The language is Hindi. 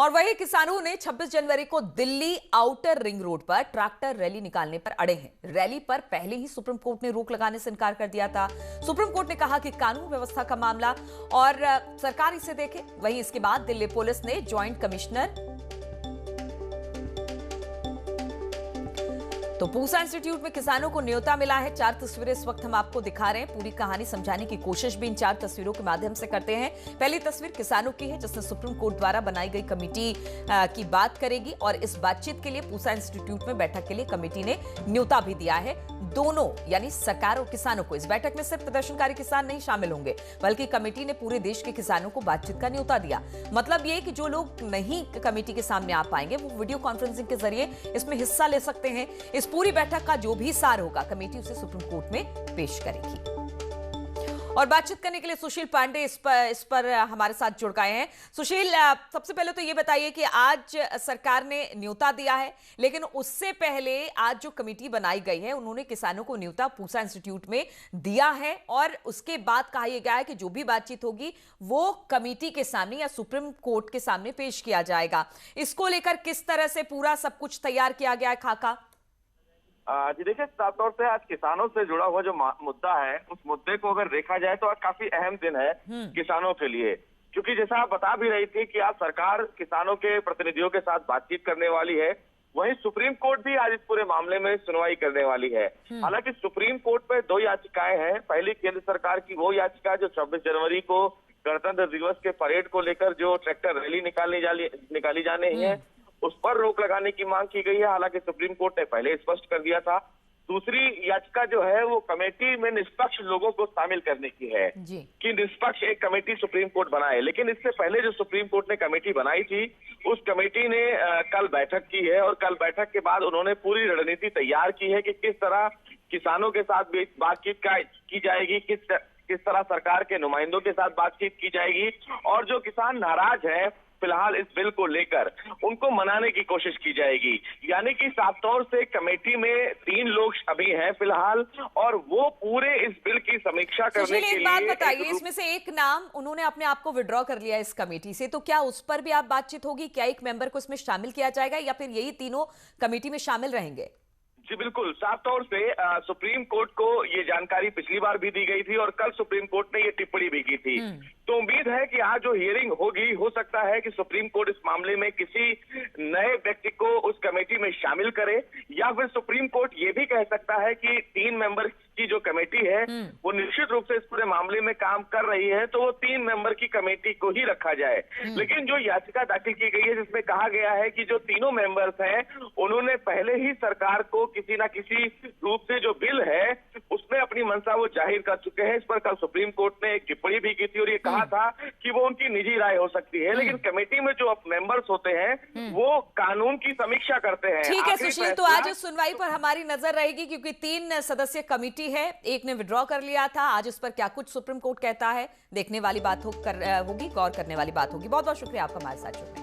और वही किसानों ने 26 जनवरी को दिल्ली आउटर रिंग रोड पर ट्रैक्टर रैली निकालने पर अड़े हैं। रैली पर पहले ही सुप्रीम कोर्ट ने रोक लगाने से इनकार कर दिया था। सुप्रीम कोर्ट ने कहा कि कानून व्यवस्था का मामला और सरकार इसे देखे। वहीं इसके बाद दिल्ली पुलिस ने जॉइंट कमिश्नर तो पूसा इंस्टीट्यूट में किसानों को न्योता मिला है। 4 तस्वीरें इस वक्त हम आपको दिखा रहे हैं। पूरी कहानी समझाने की कोशिश भी इन 4 तस्वीरों के माध्यम से करते हैं। पहली तस्वीर किसानों की है जिसने सुप्रीम कोर्ट द्वारा बनाई गई कमेटी की बात करेगी और इस बातचीत के लिए पूसा इंस्टीट्यूट में बैठक के लिए कमेटी ने न्योता भी दिया है। दोनों यानी सरकार और किसानों को। इस बैठक में सिर्फ प्रदर्शनकारी किसान नहीं शामिल होंगे बल्कि कमेटी ने पूरे देश के किसानों को बातचीत का न्योता दिया। मतलब ये कि जो लोग नहीं कमेटी के सामने आ पाएंगे वो वीडियो कॉन्फ्रेंसिंग के जरिए इसमें हिस्सा ले सकते हैं। इस पूरी बैठक का जो भी सार होगा कमेटी उसे सुप्रीम कोर्ट में पेश करेगी। और बातचीत करने के लिए सुशील पांडे इस पर हमारे साथ जुड़ गए हैं। सुशील, सबसे पहले तो ये बताइए कि आज सरकार ने न्योता दिया है, लेकिन उससे पहले आज जो कमेटी बनाई गई है उन्होंने किसानों को न्योता पूसा इंस्टीट्यूट में दिया है और उसके बाद कहा यह गया है कि जो भी बातचीत होगी वो कमेटी के सामने या सुप्रीम कोर्ट के सामने पेश किया जाएगा। इसको लेकर किस तरह से पूरा सब कुछ तैयार किया गया है खाका? जी देखिए, साफ तौर से आज किसानों से जुड़ा हुआ जो मुद्दा है उस मुद्दे को अगर देखा जाए तो आज काफी अहम दिन है किसानों के लिए, क्योंकि जैसा आप बता भी रही थी कि आज सरकार किसानों के प्रतिनिधियों के साथ बातचीत करने वाली है, वहीं सुप्रीम कोर्ट भी आज इस पूरे मामले में सुनवाई करने वाली है। हालांकि सुप्रीम कोर्ट में 2 याचिकाएं हैं। पहली केंद्र सरकार की वो याचिका जो 26 जनवरी को गणतंत्र दिवस के परेड को लेकर जो ट्रैक्टर रैली निकाली जानी है उस पर रोक लगाने की मांग की गई है। हालांकि सुप्रीम कोर्ट ने पहले स्पष्ट कर दिया था। दूसरी याचिका जो है वो कमेटी में निष्पक्ष लोगों को शामिल करने की है कि निष्पक्ष एक कमेटी सुप्रीम कोर्ट बनाए। लेकिन इससे पहले जो सुप्रीम कोर्ट ने कमेटी बनाई थी उस कमेटी ने कल बैठक की है और कल बैठक के बाद उन्होंने पूरी रणनीति तैयार की है कि किस तरह किसानों के साथ बातचीत की जाएगी, किस तरह सरकार के नुमाइंदों के साथ बातचीत की जाएगी और जो किसान नाराज है फिलहाल इस बिल को लेकर उनको मनाने की कोशिश की जाएगी। यानी कि साफ तौर से कमेटी में 3 लोग अभी हैं फिलहाल और वो पूरे इस बिल की समीक्षा करने के लिए। एक बात बताइए, इसमें से एक नाम उन्होंने अपने आप को विड्रॉ कर लिया इस कमेटी से, तो क्या उस पर भी आप बातचीत होगी? क्या एक मेंबर को इसमें शामिल किया जाएगा या फिर यही तीनों कमेटी में शामिल रहेंगे? जी बिल्कुल, साफ तौर से सुप्रीम कोर्ट को ये जानकारी पिछली बार भी दी गई थी और कल सुप्रीम कोर्ट ने ये टिप्पणी भी की थी। तो उम्मीद है कि आज जो हियरिंग होगी हो सकता है कि सुप्रीम कोर्ट इस मामले में किसी नए व्यक्ति को उस कमेटी में शामिल करे या फिर सुप्रीम कोर्ट ये भी कह सकता है कि 3 मेंबर की जो कमेटी है वो निश्चित रूप से इस पूरे मामले में काम कर रही है तो वो 3 मेंबर की कमेटी को ही रखा जाए। लेकिन जो याचिका दाखिल की गई है जिसमें कहा गया है कि जो तीनों मेंबर्स हैं उन्होंने पहले ही सरकार को किसी ना किसी रूप से जो बिल है उसमें अपनी मंशा वो जाहिर कर चुके हैं। इस पर कल सुप्रीम कोर्ट ने एक टिप्पणी भी की थी और ये कहा था कि वो उनकी निजी राय हो सकती है, लेकिन कमेटी में जो मेंबर्स होते हैं वो कानून की समीक्षा करते हैं। ठीक है सुशील, तो आज इस सुनवाई पर हमारी नजर रहेगी क्योंकि 3 सदस्यीय कमेटी है, एक ने विड्रॉ कर लिया था। आज इस पर क्या कुछ सुप्रीम कोर्ट कहता है देखने वाली बात होगी, गौर करने वाली बात होगी। बहुत बहुत शुक्रिया आपका हमारे साथ जुड़ने।